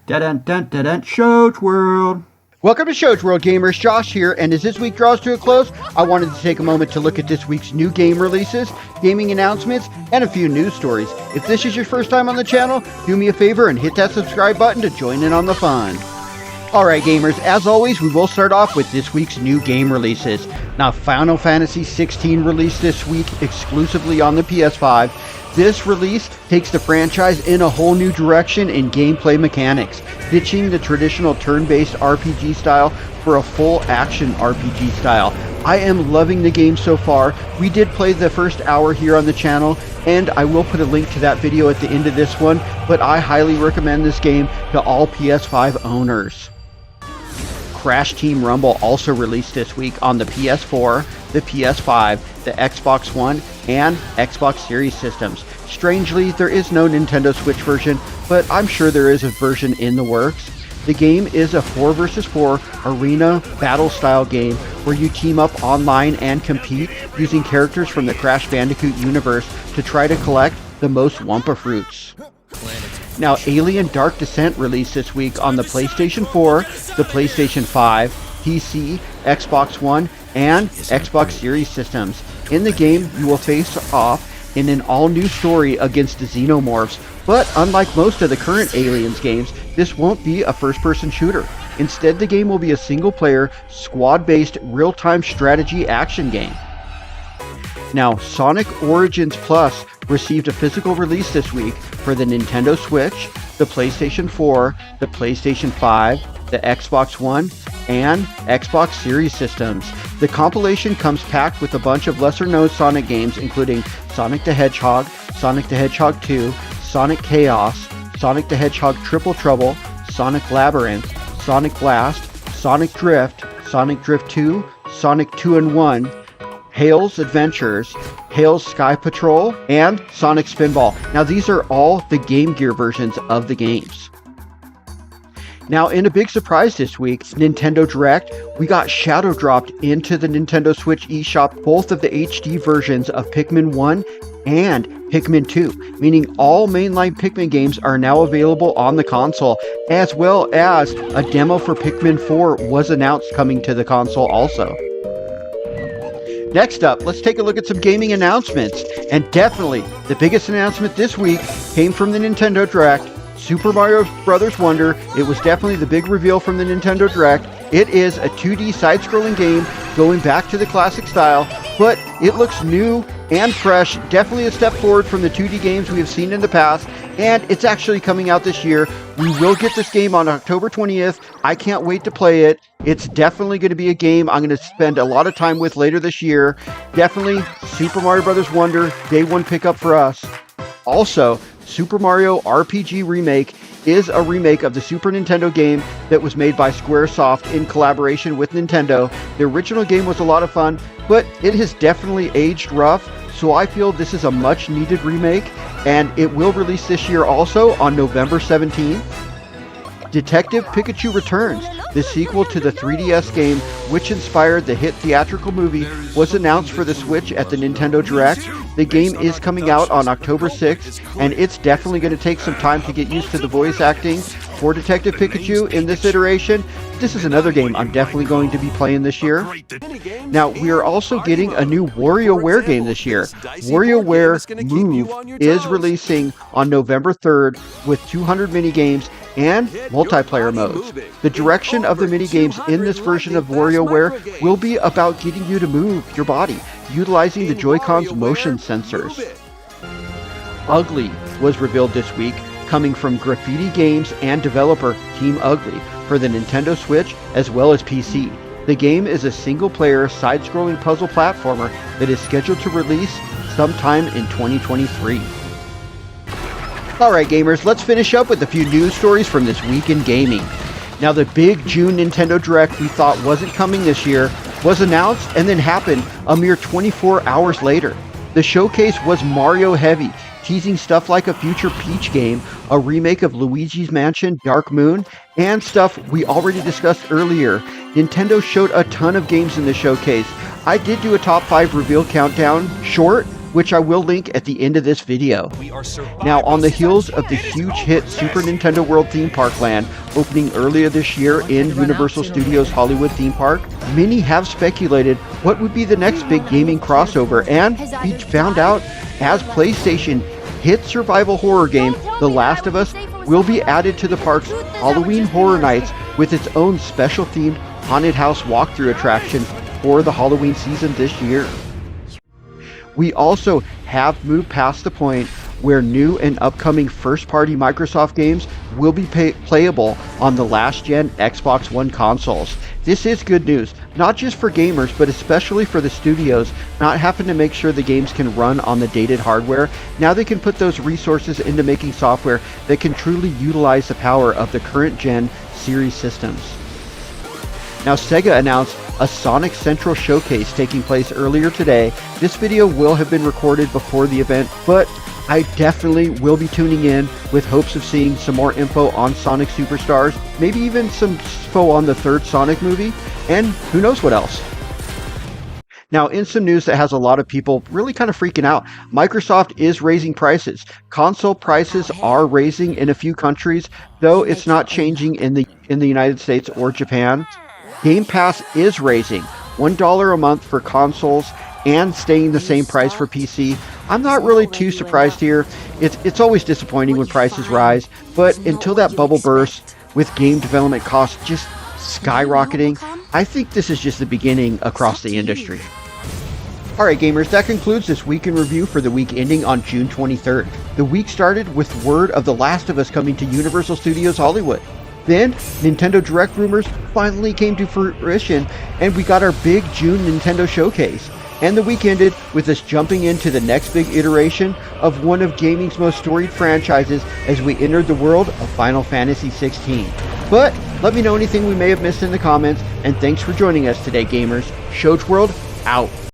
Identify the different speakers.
Speaker 1: Dun Shows World.
Speaker 2: Welcome to Shows World Gamers, Josh here, and as this week draws to a close, I wanted to take a moment to look at this week's new game releases, gaming announcements, and a few news stories. If this is your first time on the channel, do me a favor and hit that subscribe button to join in on the fun. Alright gamers, as always, we will start off with this week's new game releases. Now, Final Fantasy XVI released this week exclusively on the PS5. This release takes the franchise in a whole new direction in gameplay mechanics, ditching the traditional turn-based RPG style for a full action RPG style. I am loving the game so far. We did play the first hour here on the channel, and I will put a link to that video at the end of this one, but I highly recommend this game to all PS5 owners. Crash Team Rumble also released this week on the PS4, the PS5, the Xbox One, and Xbox Series systems. Strangely, there is no Nintendo Switch version, but I'm sure there is a version in the works. The game is a 4 vs 4 arena battle style game where you team up online and compete using characters from the Crash Bandicoot universe to try to collect the most Wumpa fruits. Now, Alien Dark Descent released this week on the PlayStation 4, the PlayStation 5, PC, Xbox One, and Xbox Series systems. In the game, you will face off in an all-new story against the Xenomorphs, but unlike most of the current Aliens games, this won't be a first-person shooter. Instead, the game will be a single-player, squad-based, real-time strategy action game. Now, Sonic Origins Plus received a physical release this week for the Nintendo Switch, the PlayStation 4, the PlayStation 5, the Xbox One, and Xbox Series systems. The compilation comes packed with a bunch of lesser-known Sonic games, including Sonic the Hedgehog, Sonic the Hedgehog 2, Sonic Chaos, Sonic the Hedgehog Triple Trouble, Sonic Labyrinth, Sonic Blast, Sonic Drift, Sonic Drift 2, Sonic 2-in-1, Hale's Adventures, Hale's Sky Patrol, and Sonic Spinball. Now, these are all the Game Gear versions of the games. Now, in a big surprise this week, Nintendo Direct, we got shadow dropped into the Nintendo Switch eShop both of the HD versions of Pikmin 1 and Pikmin 2, meaning all mainline Pikmin games are now available on the console, as well as a demo for Pikmin 4 was announced coming to the console also. Next up, let's take a look at some gaming announcements, and definitely the biggest announcement this week came from the Nintendo Direct. Super Mario Bros. Wonder. It was definitely the big reveal from the Nintendo Direct. It is a 2D side-scrolling game going back to the classic style, but it looks new and fresh. Definitely a step forward from the 2D games we have seen in the past, and it's actually coming out this year. We will get this game on October 20th. I can't wait to play it. It's definitely going to be a game I'm going to spend a lot of time with later this year. Definitely Super Mario Bros. Wonder, day one pickup for us. Also, Super Mario RPG Remake is a remake of the Super Nintendo game that was made by Squaresoft in collaboration with Nintendo. The original game was a lot of fun, but it has definitely aged rough, so I feel this is a much needed remake, and it will release this year also on November 17th. Detective Pikachu Returns, the sequel to the 3DS game which inspired the hit theatrical movie, was announced for the Switch at the Nintendo Direct. The game is coming out on October 6th, and it's definitely going to take some time to get used to the voice acting for Detective Pikachu in this iteration. This is another game I'm definitely going to be playing this year. Now, we are also getting a new WarioWare game this year. WarioWare Move is releasing on November 3rd with 200 minigames and multiplayer modes. The direction of the minigames in this version of WarioWare will be about getting you to move your body, utilizing the Joy-Con's motion sensors. Ugly was revealed this week, coming from Graffiti Games and developer Team Ugly for the Nintendo Switch as well as PC. The game is a single-player, side-scrolling puzzle platformer that is scheduled to release sometime in 2023. Alright gamers, let's finish up with a few news stories from this week in gaming. Now, the big June Nintendo Direct we thought wasn't coming this year was announced and then happened a mere 24 hours later. The showcase was Mario heavy, teasing stuff like a future Peach game, a remake of Luigi's Mansion Dark Moon, and stuff we already discussed earlier. Nintendo showed a ton of games in the showcase. I did do a top 5 reveal countdown, short, which I will link at the end of this video. Now, on the heels of the huge hit Super Nintendo World Theme Park Land opening earlier this year in Universal Studios Hollywood Theme Park, many have speculated what would be the next big gaming crossover, and we found out as PlayStation hit survival horror game The Last of Us will be added to the park's Halloween Horror Nights with its own special themed haunted house walkthrough attraction for the Halloween season this year. We also have moved past the point where new and upcoming first-party Microsoft games will be playable on the last-gen Xbox One consoles. This is good news, not just for gamers, but especially for the studios not having to make sure the games can run on the dated hardware. Now they can put those resources into making software that can truly utilize the power of the current-gen series systems. Now, Sega announced a Sonic Central showcase taking place earlier today. This video will have been recorded before the event, but I definitely will be tuning in with hopes of seeing some more info on Sonic Superstars, maybe even some info on the third Sonic movie, and who knows what else. Now, in some news that has a lot of people really kind of freaking out, Microsoft is raising prices. Console prices are raising in a few countries, though it's not changing in the United States or Japan. Game Pass is raising $1 a month for consoles and staying the same price for PC. I'm not really too surprised here. It's always disappointing when prices rise, but until that bubble bursts with game development costs just skyrocketing, I think this is just the beginning across the industry. Alright gamers, that concludes this week in review for the week ending on June 23rd. The week started with word of The Last of Us coming to Universal Studios Hollywood. Then, Nintendo Direct rumors finally came to fruition, and we got our big June Nintendo showcase. And the week ended with us jumping into the next big iteration of one of gaming's most storied franchises as we entered the world of Final Fantasy XVI. But, let me know anything we may have missed in the comments, and thanks for joining us today, gamers. Shoach World, out.